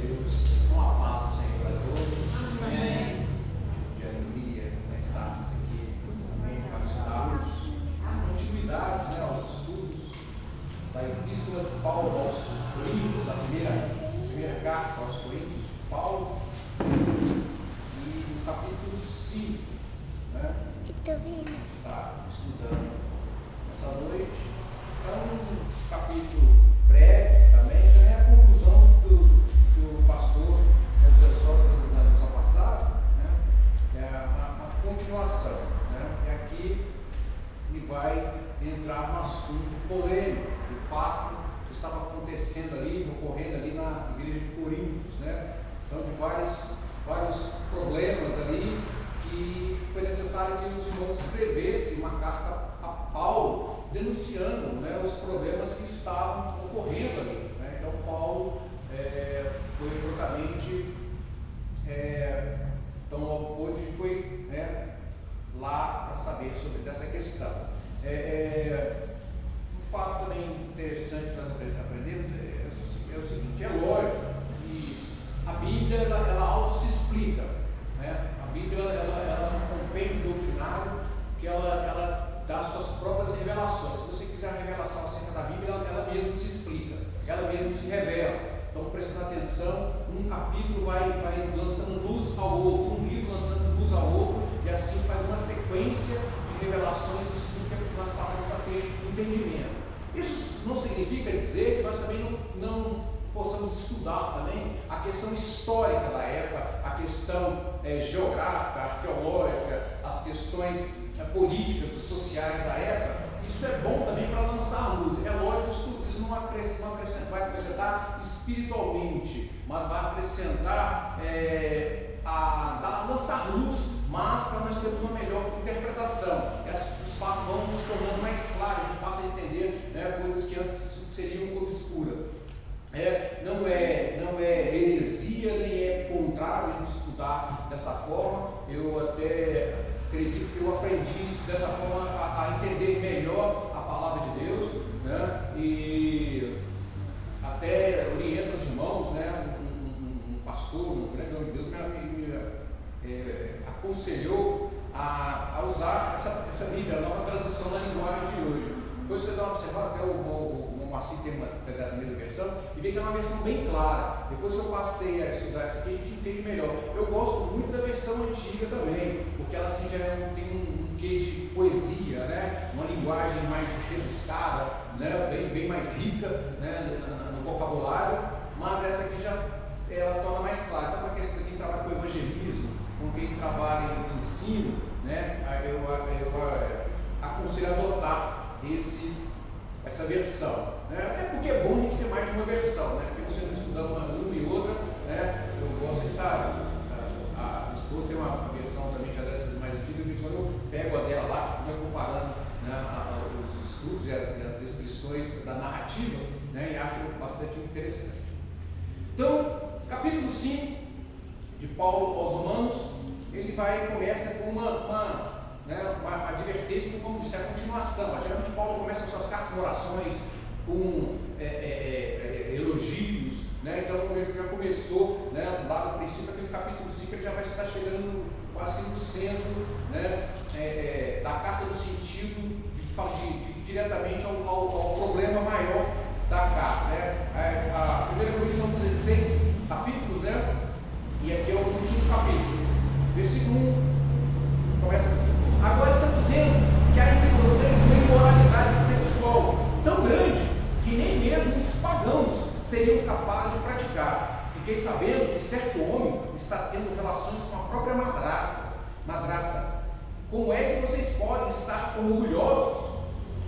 Deus, com a paz do Senhor a todos. Amém. De alegria, estarmos aqui novamente para estudarmos a continuidade, aos estudos da Epístola de Paulo aos Coríntios, a primeira carta aos Coríntios de Paulo, e no capítulo 5, está estudando essa noite. É um capítulo breve também é a conclusão que o pastor José Sosa deu na lição passada, é uma continuação, e aqui ele vai entrar no assunto polêmico, do fato que estava acontecendo ali, ocorrendo ali na igreja de Coríntios, então de vários problemas ali, que foi necessário que os irmãos escrevessem uma carta a Paulo denunciando, os problemas que estavam ocorrendo ali, Então Paulo foi prontamente, então logo pôde, foi lá para saber sobre dessa questão. Um fato também interessante que nós aprendemos é o seguinte: é lógico que a Bíblia ela auto se explica, A Bíblia ela é um compêndio doutrinário que ela dá suas próprias revelações. Se você quiser a revelação acerca da Bíblia, ela mesma se explica, ela mesma se revela. Então, prestando atenção, um capítulo vai lançando luz ao outro, um livro lançando luz ao outro, e assim faz uma sequência de revelações e explica que nós passamos a ter entendimento. Isso não significa dizer que nós também não possamos estudar também a questão histórica da época, a questão geográfica, arqueológica, as questões políticas e sociais da época. Isso é bom também para lançar luz. É lógico que isso não vai acrescentar espiritualmente, mas vai acrescentar lançar luz, mas para nós termos uma melhor interpretação. Os fatos vão se tornando mais claros, a gente passa a entender coisas que antes seriam obscuras. Não é heresia, nem é contrário a gente estudar dessa forma. Eu até acredito que eu aprendi dessa forma a entender melhor a palavra de Deus, e até oriento os irmãos, um pastor, um grande homem de Deus, me aconselhou a usar essa Bíblia, a nova tradução na linguagem de hoje. Depois você dá uma observada, até o Moacir tem uma dessa mesma versão, e vê que é uma versão bem clara. Depois que eu passei a estudar essa aqui, a gente entende melhor. Eu gosto muito da versão antiga também, porque ela assim, já tem um quê de poesia, uma linguagem mais rebuscada, bem mais rica, no vocabulário, mas essa aqui ela torna mais clara. Então, para quem trabalha com evangelismo, com quem trabalha em ensino, eu aconselho a adotar essa versão, até porque é bom a gente ter mais de uma versão, porque você não estudando uma e outra, eu gosto de estar, a minha esposa tem uma versão também já dessas mais antigas, que quando eu pego a dela lá, fico comparando os estudos e as descrições da narrativa, e acho bastante interessante. Então, capítulo 5 de Paulo aos Romanos, ele começa com uma advertência, como disse, a continuação. Geralmente Paulo começa suas cartas com orações, com elogios, então já começou, lá no princípio, aquele capítulo 5, ele já vai estar chegando quase que no centro, da carta, no sentido de diretamente ao problema maior da carta. A primeira Coríntios são 16 capítulos, e aqui é o quinto capítulo. Versículo 1 começa assim: agora está dizendo que há entre vocês uma imoralidade sexual tão grande que nem mesmo os pagãos seriam capazes de praticar. Fiquei sabendo que certo homem está tendo relações com a própria madrasta. Como é que vocês podem estar orgulhosos?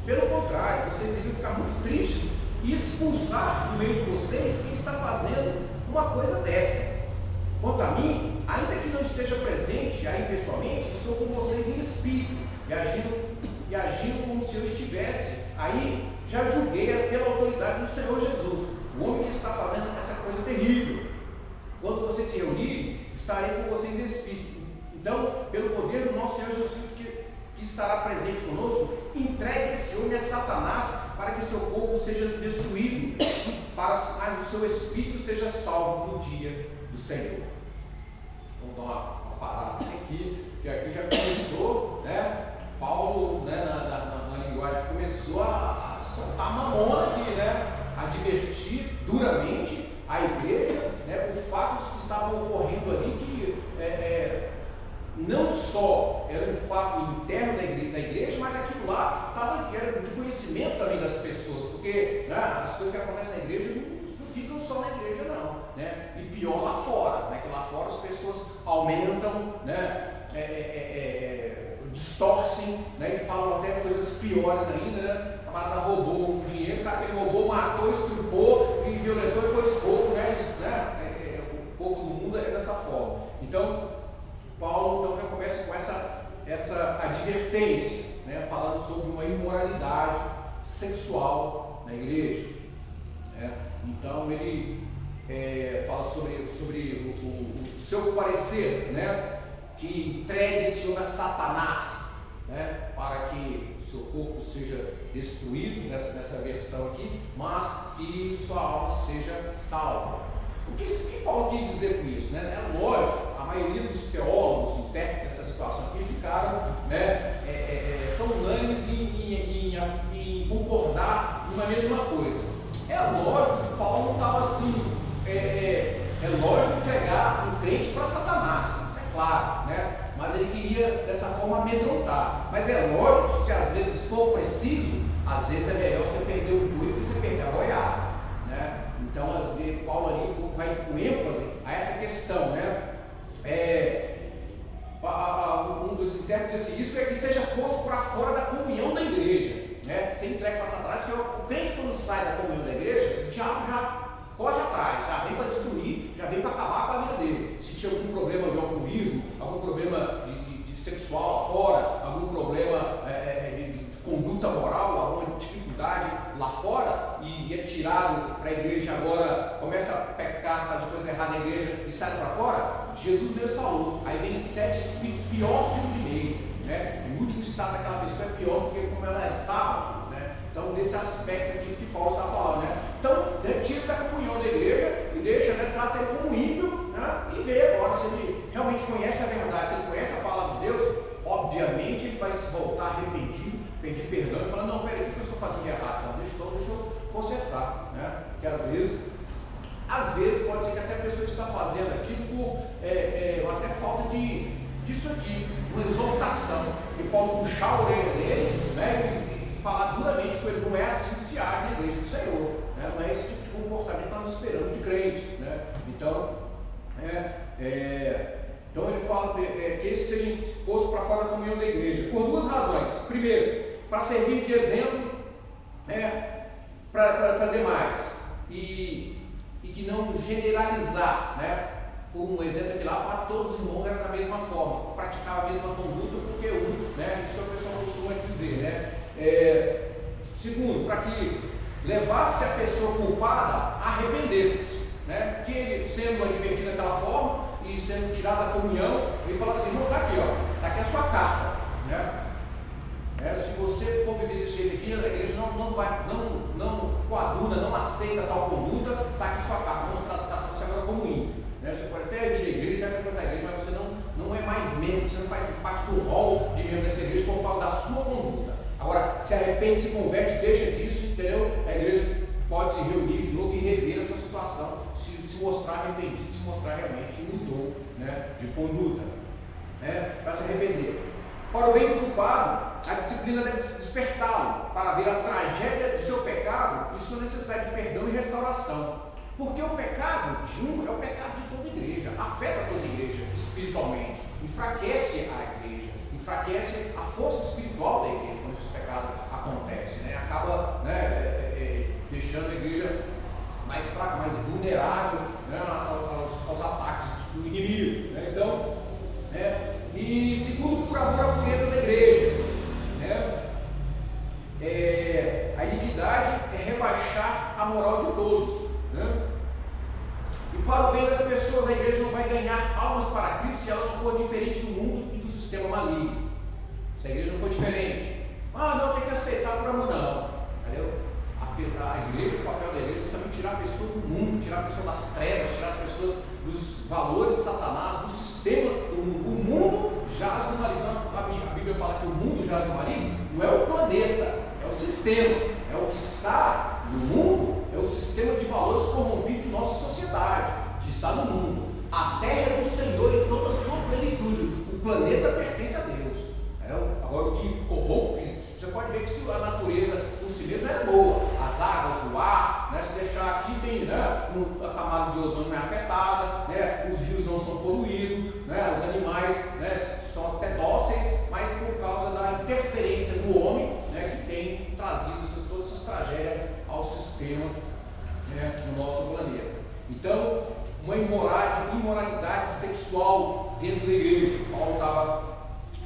Pelo contrário, vocês deveriam ficar muito tristes e expulsar do meio de vocês quem está fazendo uma coisa dessa. Quanto a mim, ainda que não esteja presente aí pessoalmente, estou com vocês em espírito e agindo como se eu estivesse aí. Já julguei pela autoridade do Senhor Jesus o homem que está fazendo essa coisa terrível. Quando vocês se reunirem, estarei com vocês em espírito. Então, pelo poder do nosso Senhor Jesus Cristo que estará presente conosco, entregue esse homem a Satanás para que seu corpo seja destruído mas o seu espírito seja salvo no dia do Senhor. Vamos dar uma parada aqui, que aqui já começou, né? Paulo, né, na linguagem, começou a soltar mamona aqui, né? A advertir duramente a igreja, né, por fatos que estavam ocorrendo ali, que não só era um fato interno da igreja, mas aquilo lá era de conhecimento também das pessoas, porque, né, as coisas que acontecem na igreja não ficam só na igreja, não, né? E pior lá fora, né? Que lá fora as pessoas aumentam, né? Distorcem, né? E falam até coisas piores ainda, né? A camarada roubou o dinheiro, o cara que ele roubou, matou, estrupou e violentou e pôs fogo, né? O povo do mundo é dessa forma. Então, Paulo então, já começa com essa advertência, né? Falando sobre uma imoralidade sexual na igreja, né? Então, ele fala sobre o seu parecer, né? Que entregue esse homem a Satanás, né? Para que o seu corpo seja destruído, nessa versão aqui, mas que sua alma seja salva. O que Paulo quer dizer com isso, né? É lógico, a maioria dos teólogos intérpretes dessa situação aqui ficaram, né, são unânimes em concordar numa mesma coisa. É lógico que Paulo não estava assim, é lógico entregar um crente para Satanás, isso é claro, né? Mas ele queria dessa forma amedrontar. Mas é lógico que se às vezes for preciso, às vezes é melhor você perder o boi do que você perder a boiada, né? Então, às vezes, Paulo ali vai com ênfase a essa questão, né? Um dos intérpretes disse: isso é que seja posto para fora da comunhão da igreja, né? Você entrega para Satanás, porque o crente, quando sai da comunhão da igreja, o diabo já corre atrás, já vem para destruir, já vem para acabar com a vida dele. Se tinha algum problema de alcoolismo, algum problema de sexual lá fora, algum problema de conduta moral, alguma dificuldade lá fora, e é tirado para a igreja, agora começa a pecar, faz coisa errada na igreja e sai para fora, Jesus mesmo falou, aí vem 7 espíritos pior que o primeiro, né? O último estado daquela pessoa é pior do que como ela estava antes, né? Então, nesse aspecto aqui que Paulo está falando, né? Então, tira da comunhão da igreja e deixa, né, trata ele como ímpio, né? E vê agora se ele realmente conhece a verdade, se ele conhece a palavra de Deus, obviamente ele vai se voltar arrependido, pedir perdão e falar: não, peraí, o que eu estou fazendo errado? Não, deixa eu consertar, né? Porque às vezes pode ser que até a pessoa está fazendo aquilo por até falta disso aqui, uma exortação, e Paulo puxar a orelha dele, né? E falar duramente com ele: não é assim que se age na igreja do Senhor, né? Não é esse tipo de comportamento que nós esperamos de crentes, né? Então, então ele fala que eles sejam postos para fora da comunhão da igreja, por 2 razões. Primeiro, para servir de exemplo, para demais, e que não generalizar, né? Por um exemplo aqui lá, falar que todos os irmãos eram da mesma forma, praticavam a mesma conduta, porque né? Isso que o pessoal costuma dizer, né? Segundo, para que levasse a pessoa culpada a arrepender-se, né? Que ele, sendo advertido daquela forma e sendo tirado da comunhão, ele fala assim: não, está aqui, ó, está aqui a sua carta, né? Se você for viver desse jeito aqui, a igreja não coaduna, não aceita tal conduta, está aqui sua carta, vamos tratar você agora como ímpio, né? Você pode até vir à igreja, até frequentar a igreja, mas você não é mais membro, você não faz parte do rol de membro dessa igreja por causa da sua conduta. Agora, se arrepende, se converte, deixa disso, entendeu? A igreja pode se reunir de novo e rever a sua situação, se mostrar arrependido, se mostrar realmente que mudou, né, de conduta, né, para se arrepender. Para o bem do culpado, a disciplina deve despertá-lo para ver a tragédia do seu pecado e sua necessidade de perdão e restauração. Porque o pecado de um é o pecado de toda a igreja, afeta toda a igreja espiritualmente, enfraquece a igreja, enfraquece a força espiritual da igreja quando esse pecado acontece, né? Acaba, né, deixando a igreja mais fraca, mais vulnerável, né, aos ataques do inimigo, né? Então, e segundo, por amor à pureza da igreja, né? A iniquidade é rebaixar a moral de todos, né? E para o bem das pessoas, a igreja não vai ganhar almas para Cristo se ela não for diferente do mundo e do sistema maligno. Se a igreja não for diferente, não, tem que aceitar por amor, não, entendeu? A igreja, o papel da igreja é justamente tirar a pessoa pessoa do mundo, tirar a pessoa das trevas, tirar as pessoas dos valores de Satanás, do sistema do mundo. O mundo jaz no maligno. A Bíblia fala que o mundo jaz no maligno, não é o planeta, é o sistema, é o que está no mundo, é o sistema de valores corrompido de nossa sociedade, que está no mundo. A terra é do Senhor em toda a sua plenitude, o planeta pertence a Deus. Agora, o que corrompe, você pode ver que a natureza por si mesma é boa, as águas, o ar, né? Se deixar aqui, tem, né? A camada de ozônio não é afetada, né? Os rios não são poluídos, né? Os animais, né? São até dóceis, mas por causa da interferência do homem, né? Que tem trazido todas essas tragédias ao sistema, né? No nosso planeta. Então, uma imoralidade sexual dentro da igreja. Paulo estava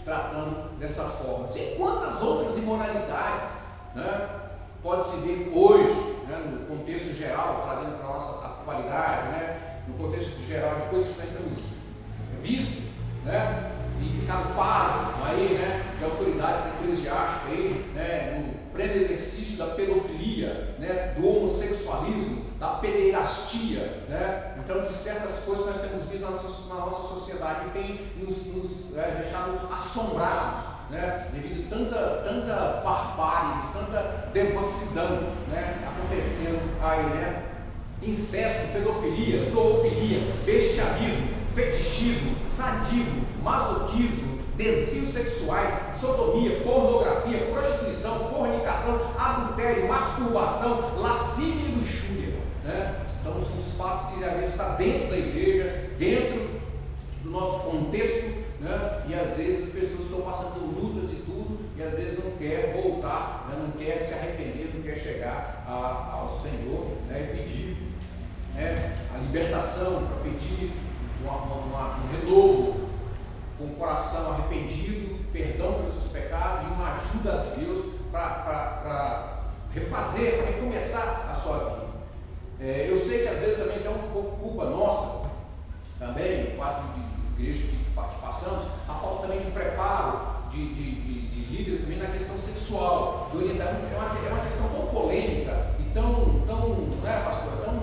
tratando dessa forma. E quantas outras imoralidades, né, pode-se ver hoje, né, no contexto geral, trazendo para a nossa atualidade, né, no contexto geral de coisas que nós temos visto, né, e ficado pasmo aí, né, de autoridades eclesiásticas aí, né, no pleno exercício da pedofilia, né, do homossexualismo, da pederastia, né? Então, de certas coisas nós temos visto na nossa sociedade que tem nos deixado assombrados, né? Devido a tanta barbárie, de tanta devassidão, né, acontecendo aí, né? Incesto, pedofilia, zoofilia, bestialismo, fetichismo, sadismo, masoquismo, desvios sexuais, sodomia, pornografia, prostituição, fornicação, adultério, masturbação, lascívia e luxúria, né? Então são os fatos que às vezes está dentro da igreja, dentro do nosso contexto, né? E às vezes as pessoas estão passando por lutas e tudo, e às vezes não quer voltar, né? Não quer se arrepender, não quer chegar ao Senhor, né? E pedir, né, a libertação, para pedir um renovo, com o coração arrependido, perdão pelos seus pecados e uma ajuda de Deus para refazer, para recomeçar a sua vida. Eu sei que às vezes também tem um pouco culpa nossa, também, o fato de igreja que passamos, a falta também de preparo de líderes também na questão sexual, de orientar. É uma questão tão polêmica e tão né, pastor, tão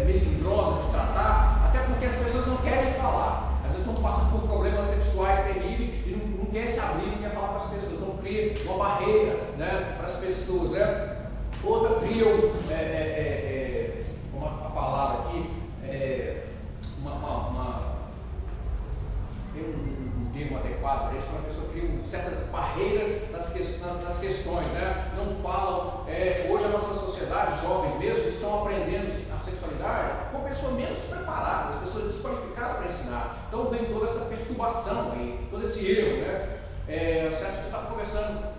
melindrosa de tratar, até porque as pessoas não querem falar. Às vezes estão passando por problemas sexuais terríveis e não quer se abrir, não quer falar com as pessoas, não cria uma barreira, né, para as pessoas, né? Outra criam, uma palavra aqui, tem um termo adequado para isso, uma pessoa cria certas barreiras nas questões, né? Não falam, hoje a nossa sociedade, jovens mesmo, estão aprendendo a sexualidade com pessoas menos preparadas, pessoas desqualificadas para ensinar. Então vem toda essa perturbação aí, todo esse erro, né? Certo, eu estava conversando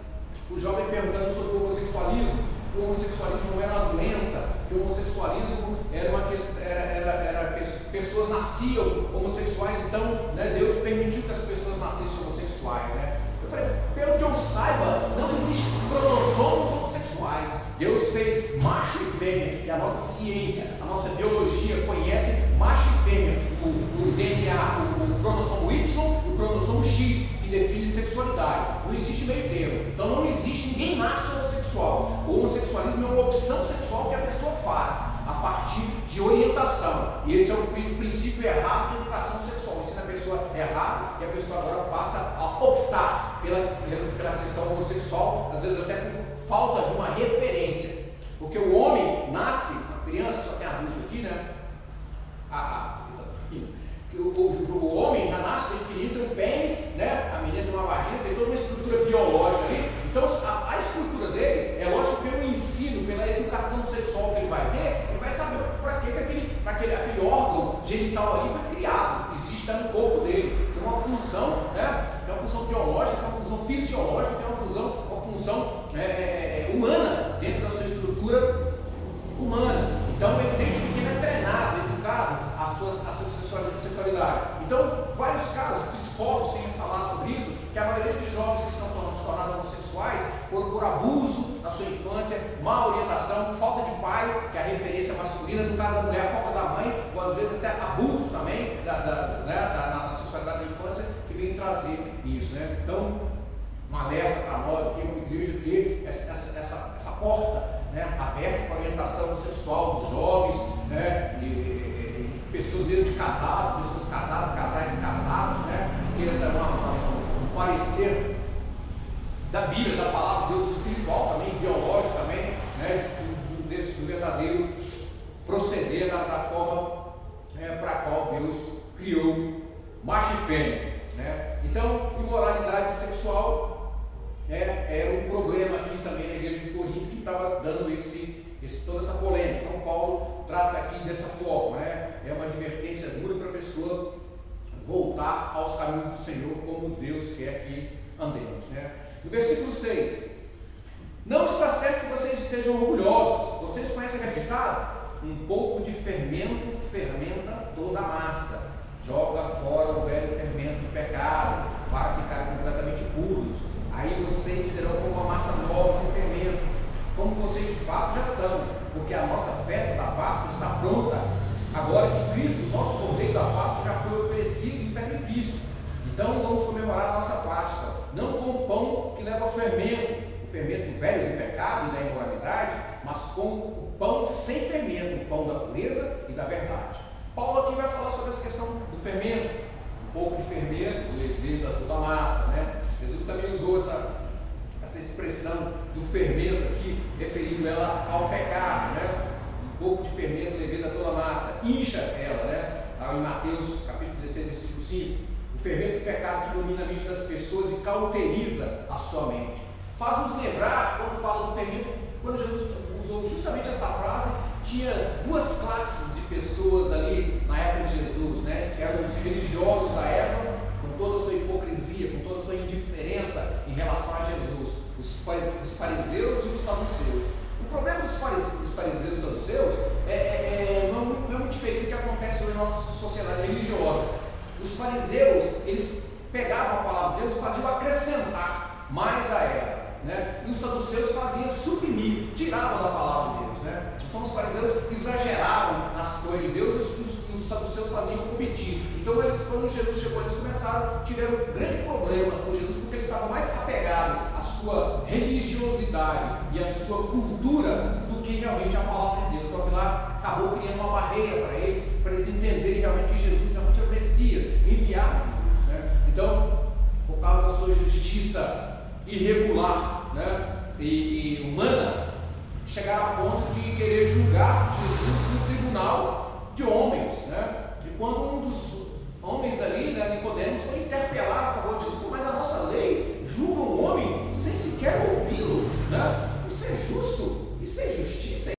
com o jovem perguntando sobre o homossexualismo, que o homossexualismo não era uma doença, que o homossexualismo era pessoas nasciam homossexuais, então, né, Deus permitiu que as pessoas nascessem homossexuais, né? Eu falei, pelo que eu saiba, não existe cromossomos homossexuais. Deus fez macho e fêmea, e a nossa ciência, a nossa biologia conhece macho e fêmea, o DNA, o cromossomo Y e o cromossomo X, que define sexualidade. Não existe meio termo. Então não existe, ninguém nasce homossexual. O homossexualismo é uma opção sexual que a pessoa faz a partir de orientação. E esse é o princípio errado da educação sexual. Ensina a pessoa errado e a pessoa agora passa a optar pela questão homossexual, às vezes até por falta de uma referência. Porque o homem nasce, uma criança, só tem adulto aqui, né? O homem já nasce pequenino, tem um pênis, né? A menina tem uma vagina, tem toda uma estrutura biológica ali. Então a estrutura dele, é lógico, pelo ensino, pela educação sexual que ele vai ter, ele vai saber para que aquele órgão genital ali foi criado, existe, está no corpo dele. Tem uma função, né? Tem uma função biológica, tem uma função fisiológica, tem uma função humana dentro da sua estrutura humana. Então ele desde pequeno é treinado, educado a sua sexualidade. Então, vários casos, psicólogos têm falado sobre isso, que a maioria de jovens que estão se tornando homossexuais foram por abuso na sua infância, má orientação, falta de pai, que é a referência masculina, no caso da mulher, falta da mãe, ou às vezes até abuso também na sexualidade da infância, que vem trazer isso, né? Então, um alerta para nós aqui, como igreja, ter essa porta, né, aberto para a orientação sexual dos jovens, né, pessoas dentro de casados, pessoas casadas, casais casados, né, que é um parecer da Bíblia, da palavra de Deus, espiritual também, biológico também, né, do verdadeiro proceder da forma para a qual Deus criou macho e fêmea, né? Então, imoralidade sexual era um problema aqui também na igreja de Corinto, que estava dando toda essa polêmica. Então, Paulo trata aqui dessa forma, né? É uma advertência dura para a pessoa voltar aos caminhos do Senhor, como Deus quer que andemos, né? No versículo 6: não está certo que vocês estejam orgulhosos. Vocês conhecem aquele ditado? Um pouco de fermento fermenta toda a massa. Joga fora o velho fermento do pecado, para ficarem completamente puros. Aí vocês serão como uma massa nova sem fermento, como vocês de fato já são, porque a nossa festa da Páscoa está pronta, agora que Cristo, nosso Cordeiro da Páscoa, já foi oferecido em sacrifício. Então vamos comemorar a nossa Páscoa, não com o pão que leva fermento, o fermento velho do pecado e da imoralidade, mas com o pão sem fermento, o pão da pureza e da verdade. Paulo aqui vai falar sobre essa questão do fermento, um pouco de fermento, leveda toda a massa, né? Jesus também usou essa expressão do fermento aqui, referindo ela ao pecado, né? Um pouco de fermento, leveda toda a massa, incha ela, né? Em Mateus capítulo 16, versículo 5, o fermento do pecado que domina a mente das pessoas e cauteriza a sua mente. Faz-nos lembrar, quando fala do fermento, quando Jesus usou justamente essa frase, tinha duas classes de pessoas ali na época de Jesus, né? Que eram os religiosos da época, com toda a sua hipocrisia, com toda a sua indiferença em relação a Jesus, os fariseus e os saduceus. O problema dos fariseus e saduceus não é muito diferente do que acontece hoje na nossa sociedade religiosa. Os fariseus, eles pegavam a palavra de Deus e faziam acrescentar mais a ela, né? E os saduceus faziam suprimir, tiravam da palavra de Deus, né? Então os fariseus exageravam nas coisas de Deus e os saduceus faziam omitir. Então quando Jesus chegou, eles tiveram um grande problema com Jesus, porque eles estavam mais apegados à sua religiosidade e à sua cultura do que realmente a palavra de Deus. Então aquilo lá acabou criando uma barreira para eles entenderem realmente que Jesus realmente é o Messias, enviado de Deus, né? Então, por causa da sua justiça irregular, né, e humana, chegaram a ponto de querer julgar Jesus no tribunal de homens, né? E quando um dos homens ali, né, Nicodemos, foi interpelar a favor de Jesus, mas a nossa lei julga um homem sem sequer ouvi-lo, né? Isso é justo, isso é justiça.